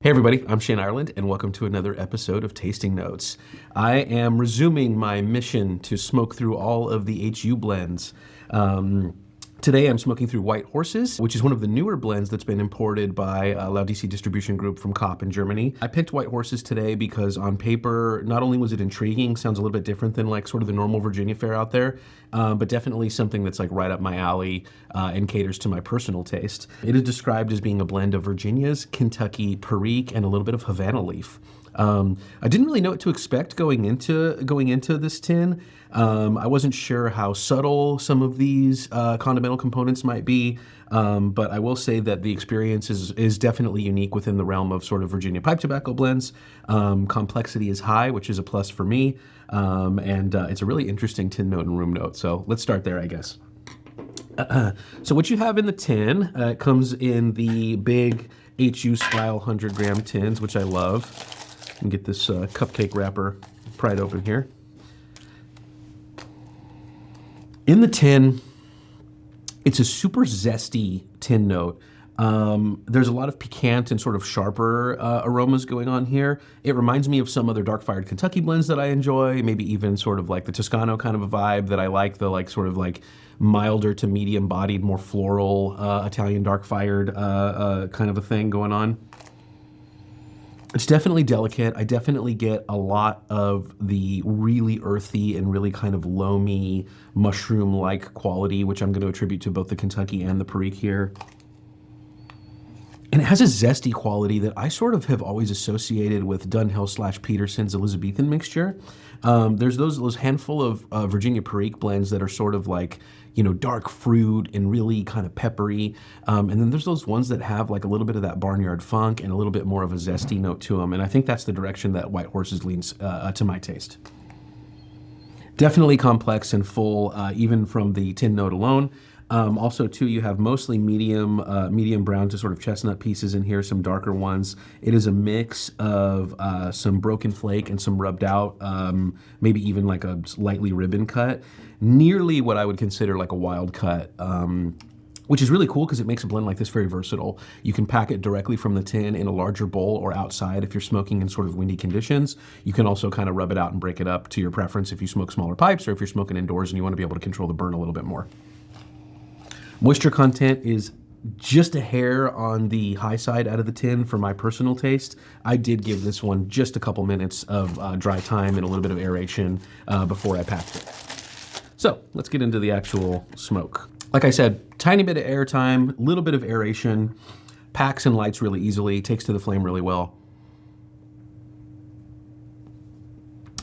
Hey everybody, I'm Shane Ireland and welcome to another episode of Tasting Notes. I am resuming my mission to smoke through all of the HU blends. Today I'm smoking through White Horses, which is one of the newer blends that's been imported by Laudisi Distribution Group from Kopp in Germany. I picked White Horses today because on paper, not only was it intriguing, sounds a little bit different than like sort of the normal Virginia fare out there, but definitely something that's like right up my alley and caters to my personal taste. It is described as being a blend of Virginia's, Kentucky, Perique, and a little bit of Havana leaf. I didn't really know what to expect going into this tin. I wasn't sure how subtle some of these condimental components might be, but I will say that the experience is definitely unique within the realm of sort of Virginia pipe tobacco blends. Complexity is high, which is a plus for me, and it's a really interesting tin note and room note. So let's start there, I guess. So what you have in the tin, it comes in the big HU style 100-gram tins, which I love. And get this cupcake wrapper pried open here. In the tin, it's a super zesty tin note. There's a lot of piquant and sort of sharper aromas going on here. It reminds me of some other dark-fired Kentucky blends that I enjoy, maybe even sort of like the Toscano kind of a vibe that I like, the like sort of like milder to medium-bodied, more floral Italian dark-fired kind of a thing going on. It's definitely delicate. I definitely get a lot of the really earthy and really kind of loamy mushroom-like quality, which I'm going to attribute to both the Kentucky and the Perique here. And it has a zesty quality that I sort of have always associated with Dunhill/Peterson's Elizabethan mixture. There's those handful of Virginia Perique blends that are sort of like, you know, dark fruit and really kind of peppery. And then there's those ones that have like a little bit of that barnyard funk and a little bit more of a zesty note to them. And I think that's the direction that White Horses leans to my taste. Definitely complex and full, even from the tin note alone. Also, too, you have mostly medium brown to sort of chestnut pieces in here, some darker ones. It is a mix of some broken flake and some rubbed out, maybe even like a lightly ribbon cut. Nearly what I would consider like a wild cut, which is really cool because it makes a blend like this very versatile. You can pack it directly from the tin in a larger bowl or outside if you're smoking in sort of windy conditions. You can also kind of rub it out and break it up to your preference if you smoke smaller pipes or if you're smoking indoors and you want to be able to control the burn a little bit more. Moisture content is just a hair on the high side out of the tin for my personal taste. I did give this one just a couple minutes of dry time and a little bit of aeration before I packed it. So let's get into the actual smoke. Like I said, tiny bit of air time, little bit of aeration, packs and lights really easily, takes to the flame really well.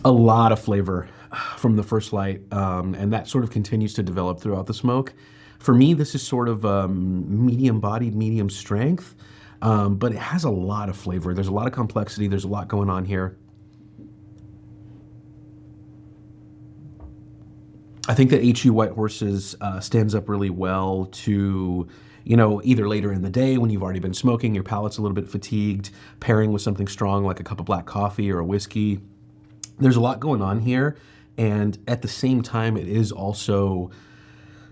A lot of flavor from the first light, and that sort of continues to develop throughout the smoke. For me, this is sort of medium-bodied, medium strength, but it has a lot of flavor. There's a lot of complexity. There's a lot going on here. I think that HU White Horses stands up really well to, you know, either later in the day when you've already been smoking, your palate's a little bit fatigued, pairing with something strong like a cup of black coffee or a whiskey. There's a lot going on here, and at the same time, it is also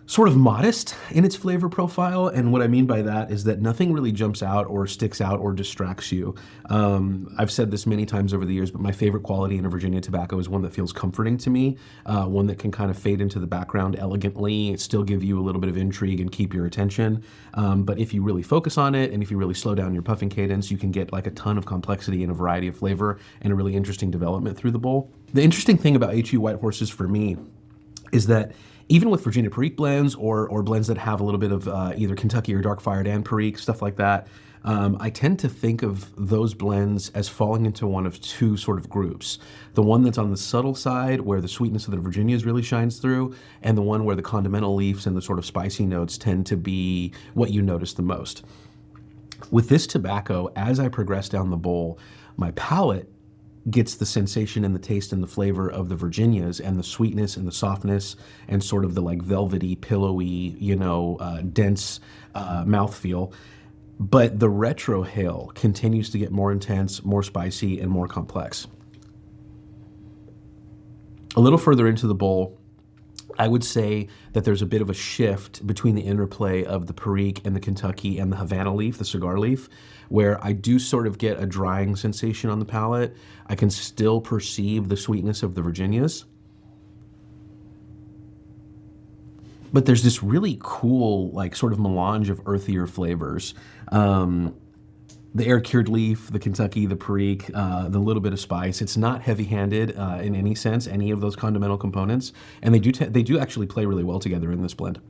sort of modest in its flavor profile, and what I mean by that is that nothing really jumps out or sticks out or distracts you. I've said this many times over the years, but my favorite quality in a Virginia tobacco is one that feels comforting to me, one that can kind of fade into the background elegantly, still give you a little bit of intrigue and keep your attention. But if you really focus on it, and if you really slow down your puffing cadence, you can get like a ton of complexity and a variety of flavor and a really interesting development through the bowl. The interesting thing about HU White Horses for me is that even with Virginia Perique blends or blends that have a little bit of either Kentucky or dark-fired and Perique, stuff like that, I tend to think of those blends as falling into one of two sort of groups. The one that's on the subtle side, where the sweetness of the Virginias really shines through, and the one where the condimental leaves and the sort of spicy notes tend to be what you notice the most. With this tobacco, as I progress down the bowl, my palate gets the sensation and the taste and the flavor of the Virginias and the sweetness and the softness and sort of the like velvety, pillowy, you know, dense mouthfeel. But the retrohale continues to get more intense, more spicy, and more complex. A little further into the bowl, I would say that there's a bit of a shift between the interplay of the Perique and the Kentucky and the Havana leaf, the cigar leaf, where I do sort of get a drying sensation on the palate. I can still perceive the sweetness of the Virginias. But there's this really cool, like, sort of melange of earthier flavors. The air-cured leaf, the Kentucky, the Perique, the little bit of spice. It's not heavy-handed in any sense, any of those condimental components, and they do actually play really well together in this blend.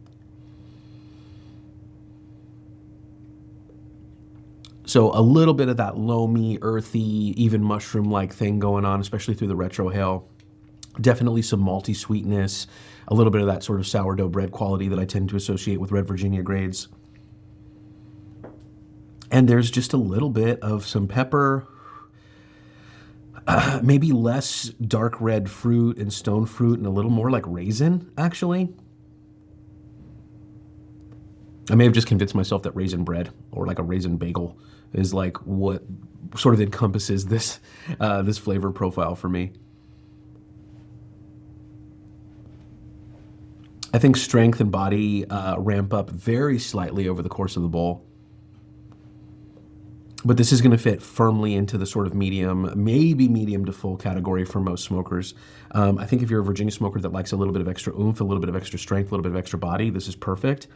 So a little bit of that loamy, earthy, even mushroom-like thing going on, especially through the retrohale. Definitely some malty sweetness, a little bit of that sort of sourdough bread quality that I tend to associate with red Virginia grades. And there's just a little bit of some pepper, maybe less dark red fruit and stone fruit and a little more like raisin, actually. I may have just convinced myself that raisin bread or like a raisin bagel is like what sort of encompasses this, this flavor profile for me. I think strength and body ramp up very slightly over the course of the bowl. But this is going to fit firmly into the sort of medium, maybe medium to full category for most smokers. I think if you're a Virginia smoker that likes a little bit of extra oomph, a little bit of extra strength, a little bit of extra body, this is perfect.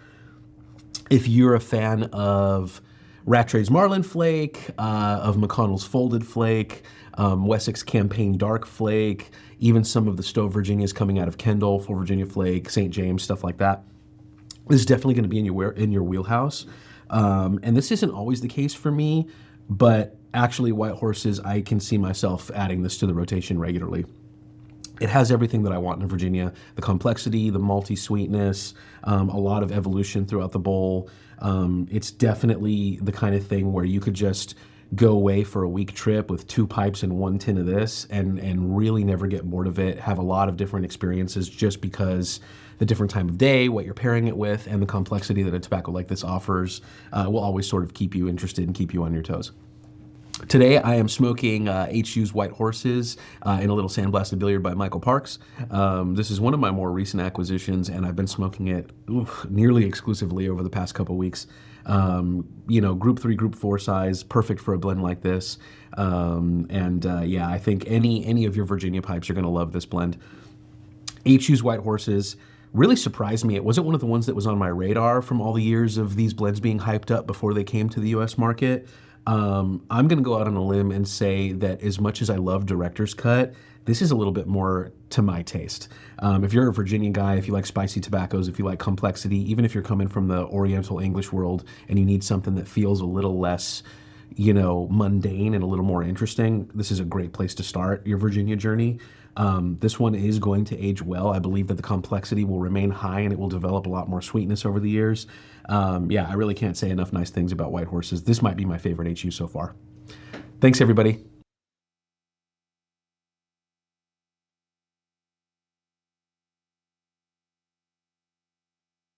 If you're a fan of Rattray's Marlin Flake, of McConnell's Folded Flake, Wessex Campaign Dark Flake, even some of the Stowe Virginias coming out of Kendall, Full Virginia Flake, St. James, stuff like that, this is definitely going to be in your wheelhouse. And this isn't always the case for me, but actually White Horses, I can see myself adding this to the rotation regularly. It has everything that I want in a Virginia: the complexity, the malty sweetness, a lot of evolution throughout the bowl. It's definitely the kind of thing where you could just go away for a week trip with 2 pipes and 1 tin of this and really never get bored of it, have a lot of different experiences just because the different time of day, what you're pairing it with, and the complexity that a tobacco like this offers will always sort of keep you interested and keep you on your toes. Today I am smoking HU's White Horses in a little sandblasted billiard by Michael Parks. This is one of my more recent acquisitions, and I've been smoking it nearly exclusively over the past couple weeks. You know, Group 3, Group 4 size, perfect for a blend like this. Yeah, I think any of your Virginia pipes are going to love this blend. HU's White Horses really surprised me. It wasn't one of the ones that was on my radar from all the years of these blends being hyped up before they came to the US market. I'm going to go out on a limb and say that as much as I love Director's Cut, this is a little bit more to my taste. If you're a Virginia guy, if you like spicy tobaccos, if you like complexity, even if you're coming from the Oriental English world and you need something that feels a little less, you know, mundane and a little more interesting, this is a great place to start your Virginia journey. This one is going to age well. I believe that the complexity will remain high and it will develop a lot more sweetness over the years. Yeah, I really can't say enough nice things about White Horses. This might be my favorite HU so far. Thanks, everybody.